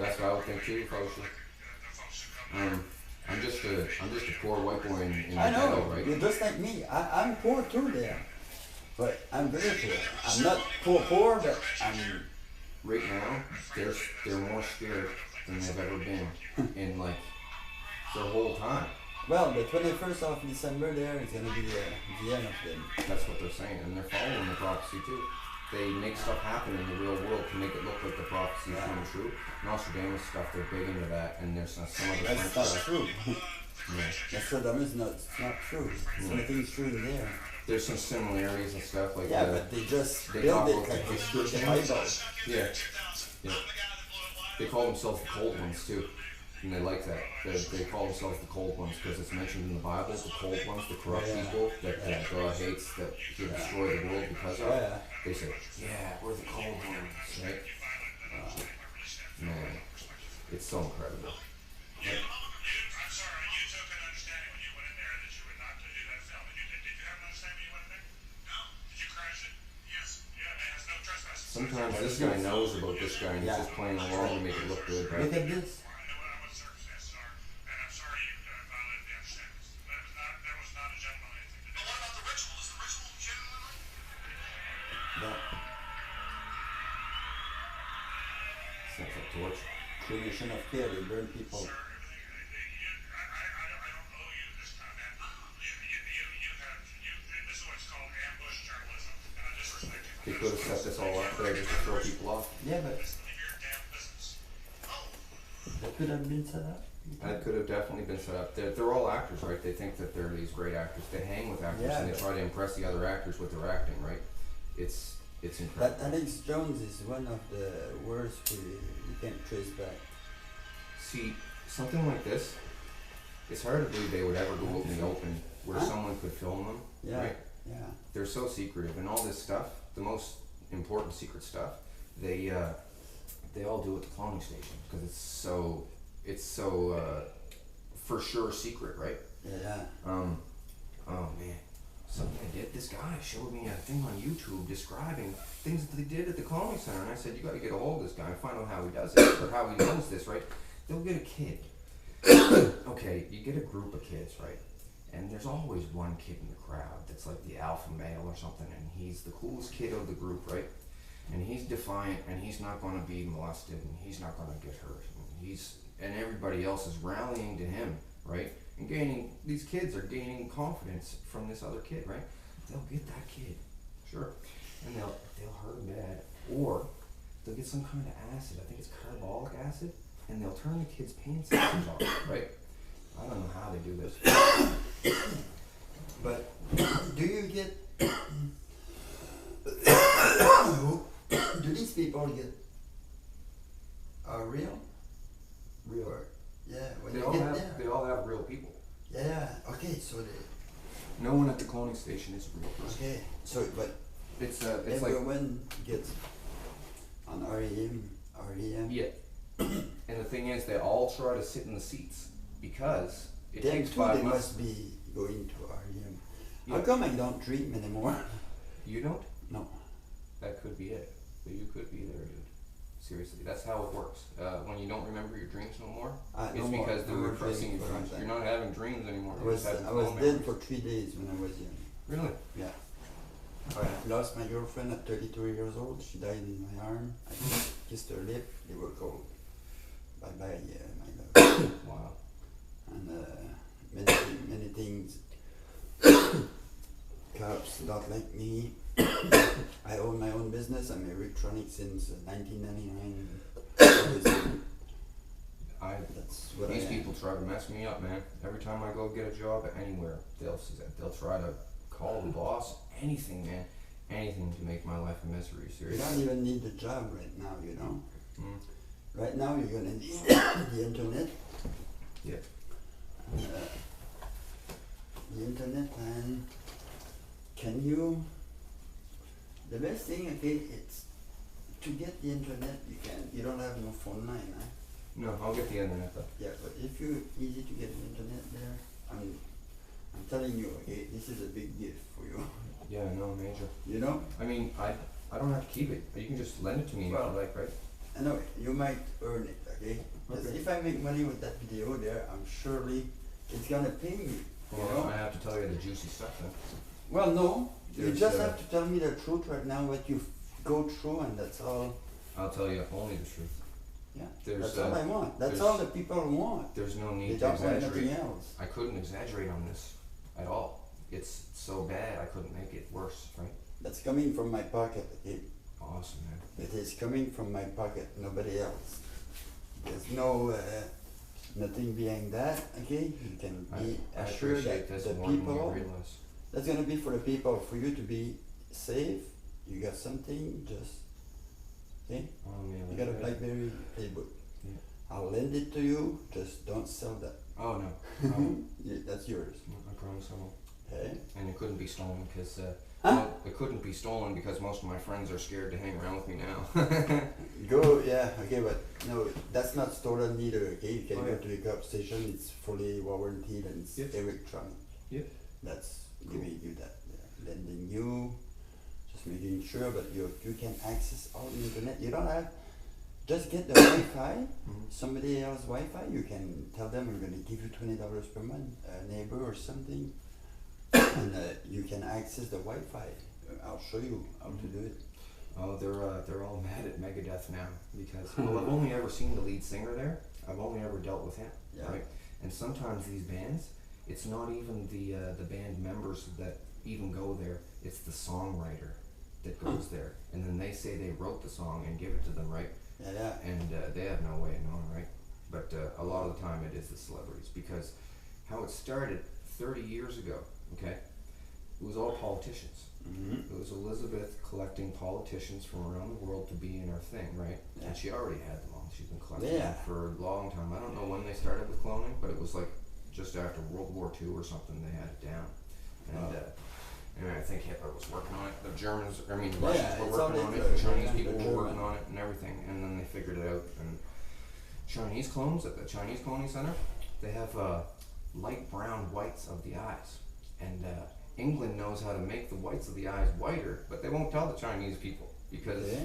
that's what I would think too, if I was you. I'm just a poor white boy in I the know, ghetto, right? you're just like me. I'm poor too there. But I'm very poor. I'm not poor, but I'm... Right now, they're more scared than they've ever been in like their whole time. Well, the 21st of December there is going to be the end of them. That's what they're saying, and they're following the prophecy too. They make stuff happen in the real world to make it look like the prophecy is coming true. Nostradamus stuff, they're big into that, and there's some other That's French not stuff. true. Yeah. Nostradamus is not true. Something's true in there. There's some similarities and stuff like Yeah, that. but they just They build talk it about like the history the things. Bible. Yeah. Yeah. They call themselves the cold ones too. And they like that. They call themselves the cold ones because it's mentioned in the Bible, the cold ones, the corrupt people that God hates, that He destroy the world because of. Yeah. They say, yeah, we're the cold ones, right? Man, it's so incredible. Right? Sometimes this guy knows about this guy and he's just playing along to make it look good, right? Look at this. Yeah. Sounds like torch. Creation of fear, they burn people. They could have set this all up there just to throw people off. Yeah, but that could have been set up. That could have definitely been set up. They're all actors, right? They think that they're these great actors. They hang with actors and they try to impress the other actors with their acting, right? It's incredible. That Alex Jones is one of the worst we can't trace back. See, something like this, it's hard to believe they would ever go out in the open where someone could film them, right? Yeah. They're so secretive, and all this stuff, the most important secret stuff, they all do at the cloning station because it's so for sure secret, right? Yeah. Oh man, something I did. This guy showed me a thing on YouTube describing things that they did at the cloning center, and I said, you got to get a hold of this guy and find out how he does it or how he knows this, right? They'll get a kid. Okay, you get a group of kids, right? And there's always one kid in the crowd that's like the alpha male or something, and he's the coolest kid of the group, right? And he's defiant, and he's not going to be molested, and he's not going to get hurt. And everybody else is rallying to him, right? And these kids are gaining confidence from this other kid, right? They'll get that kid, sure, and they'll hurt him bad, or they'll get some kind of acid. I think it's carbolic acid, and they'll turn the kid's pain sensors off, right? I don't know how they do this. But do you get do these people get real? Real. Or, yeah, when They you all get have there. they all have real people. Yeah, okay, so they No one at the cloning station is a real person. okay. So but It's like everyone gets on REM. yeah. And the thing is, they all try to sit in the seats because it Then takes too 5 they months. must be going to REM. Yeah. How come I don't dream anymore? You don't? No. That could be it. But you could be there, dude. Seriously, that's how it works. When you don't remember your dreams no more, it's no more. because they're No more repressing your dreaming for dreams. a You're long not having dreams anymore. I You was just have I was phone dead memories. for 3 days when I was young. Really? Yeah. I lost my girlfriend at 32 years old. She died in my arm. I kissed her lip. They were cold. Bye bye, my love. Wow. And many things. Cops not like me. I own my own business. I'm electronic since 1999. That's what These I am. people try to mess me up, man. Every time I go get a job anywhere, they'll try to call the boss, anything, man, anything to make my life a misery. You Seriously. don't even need the job right now, you know. Mm. Right now you're gonna need the internet. Yeah. The internet, and can you? The best thing, okay, it's to get the internet. You don't have no phone line, huh? No, I'll get the internet though. Yeah, but if you easy to get the internet there, I'm telling you, okay, this is a big gift for you. Yeah, no, major. You know? I mean, I don't have to keep it. You can just lend it to me if Well, you like, right? Anyway, you might earn it, okay? 'Cause Okay. if I make money with that video there, I'm surely it's gonna pay me. You Well, know? I have to tell you the juicy stuff then. Well, no, you There's, just have to tell me the truth right now, what you go through, and that's all. I'll tell you only the truth. Yeah, There's, that's all I want. That's there's- all the people want. There's no They need to don't want exaggerate. nothing else. I couldn't exaggerate on this at all. It's so bad I couldn't make it worse, right? That's coming from my pocket, okay? Awesome, man. It is coming from my pocket, nobody else. There's no nothing behind that, okay? You can be I assured appreciate that this the more than you people, realize. that's gonna be for the people, for you to be safe. You got something, just, okay? Oh man, You got a like that. BlackBerry playbook. Yeah. I'll lend it to you, just don't sell that. Oh no, I won't. Yeah, that's yours, I promise I won't. okay? And it couldn't be stolen because Huh? it couldn't be stolen because most of my friends are scared to hang around with me now. Go, yeah, okay, but no, that's not stolen either, okay? You can Oh, go yeah. to the cop station, it's fully warranted and it's Yes. electronic. Yeah. That's Cool. giving you that, yeah. Lending you, just making sure, but you can access all the internet. You don't have, just get the Wi-Fi, Mhm. somebody else Wi-Fi, you can tell them we're gonna give you $20 per month, a neighbor or something, and you can access the Wi-Fi. I'll show you how to do it. Oh, they're all mad at Megadeth now because well, I've only ever seen the lead singer there. I've only ever dealt with him, Yeah. right? And sometimes these bands, it's not even the band members that even go there. It's the songwriter that goes there, and then they say they wrote the song and give it to them, right? Yeah, yeah. And they have no way of knowing, right? But a lot of the time it is the celebrities because how it started 30 years ago, okay? It was all politicians. Mm-hmm. It was Elizabeth collecting politicians from around the world to be in her thing, right? Yeah. And she already had them all. She's been collecting Yeah. them for a long time. I don't know when they started with cloning, but it was like just after World War II or something they had it down. And, Wow. and I think Hitler was working on it. The Germans, I mean the Yeah, Russians were it's all working on it. Hitler, The Chinese yeah, people the were working German. on it and everything. And then they figured it out. And Chinese clones at the Chinese Cloning Center, they have light brown whites of the eyes. And England knows how to make the whites of the eyes whiter, but they won't tell the Chinese people because Yeah.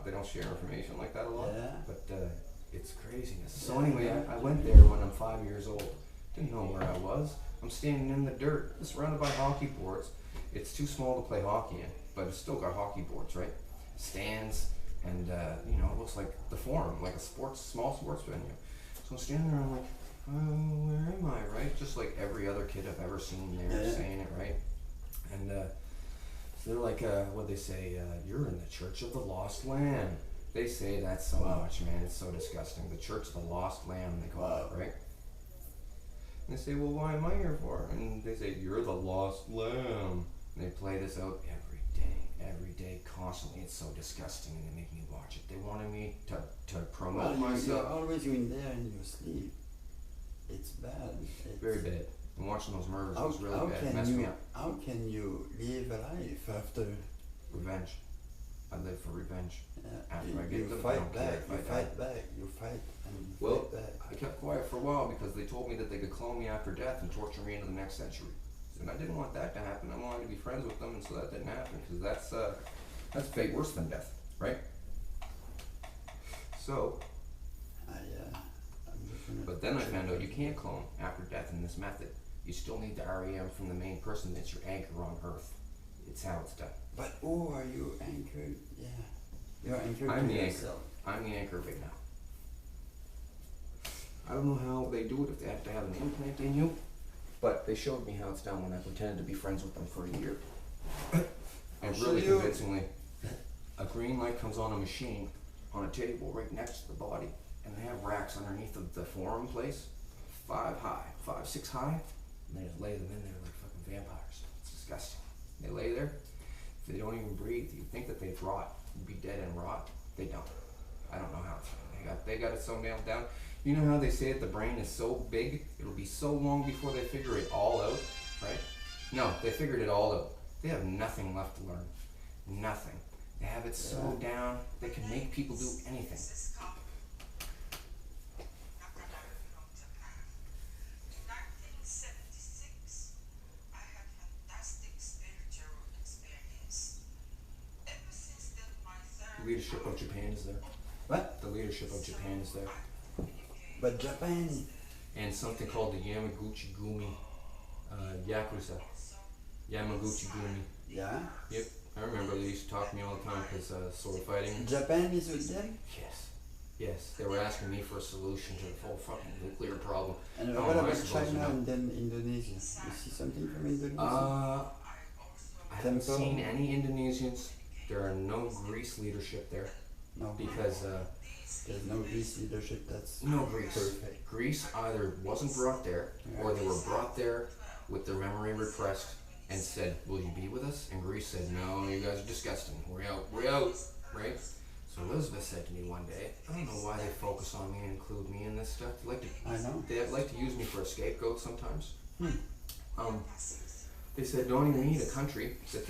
they don't share information like that a lot. Yeah. But it's craziness. So Yeah, anyway, yeah. I went there when I'm 5 years old. Didn't know where I was. I'm standing in the dirt, surrounded by hockey boards. It's too small to play hockey in, but it's still got hockey boards, right? Stands, and it looks like the Forum, like a small sports venue. So I'm standing there, I'm like, where am I, right? Just like every other kid I've ever seen there Yeah. saying it, right? And so they're like, what'd they say? You're in the Church of the Lost Lamb. They say that so Wow. much, man. It's so disgusting. The Church of the Lost Lamb, they call Wow. it, right? And they say, well, why am I here for? And they say, you're the lost lamb. And they play this out every day, constantly. It's so disgusting, and they make me watch it. They wanted me to promote Well, you're myself. always in there in your sleep. It's bad. It's Very bad. And watching those murders How, was really how bad. can Messed me you up. how can you live a life after Revenge. I live for revenge. After you, I get you them, I fight don't care back, if you I die. fight back, you fight and Well, fight back. I kept quiet for a while because they told me that they could clone me after death and torture me into the next century. And I didn't want that to happen. I wanted to be friends with them, and so that didn't happen because that's fate worse than death, right? So, I'm looking at but then I found out you can't clone after death in this method. You still need the REM from the main person that's your anchor on Earth. It's how it's done. But who are you anchored? Yeah. You're anchored I'm to the anchor. yourself. I'm the anchor right now. I don't know how they do it if they have to have an implant in you, but they showed me how it's done when I pretended to be friends with them for a year. And I'll really show you. convincingly, a green light comes on a machine on a table right next to the body, and they have racks underneath of the forum place, 6 high, and they just lay them in there like fucking vampires. It's disgusting. They lay there, if they don't even breathe, you'd think that they'd rot, be dead and rot. They don't. I don't know how it's done. They got it so nailed down. You know how they say that the brain is so big, it'll be so long before they figure it all out, right? No, they figured it all out. They have nothing left to learn. Nothing. They have it so down, they can make people do anything. Leadership of Japan is there. What? The leadership of Japan is there. But Japan, And something called the Yamaguchi Gumi Yakuza. Yamaguchi Gumi. yeah? Yep, I remember they used to talk to me all the time because sword fighting. Japan is with them? Yes, they were asking me for a solution to the whole fucking nuclear problem. And How what am I about supposed to China know? and then Indonesia? You see something from Indonesia? I haven't Tempo? seen any Indonesians. There are no Greece leadership there No, because there's no Greece leadership. That's no Greece. perfect. Greece either wasn't brought there or they were brought there with their memory repressed and said, "Will you be with us?" And Greece said, "No, you guys are disgusting. We're out, right?" So Elizabeth said to me one day, "I don't know why they focus on me and include me in this stuff. I know. They like to use me for a scapegoat sometimes." Hmm. They said, "Don't even need a country. Said,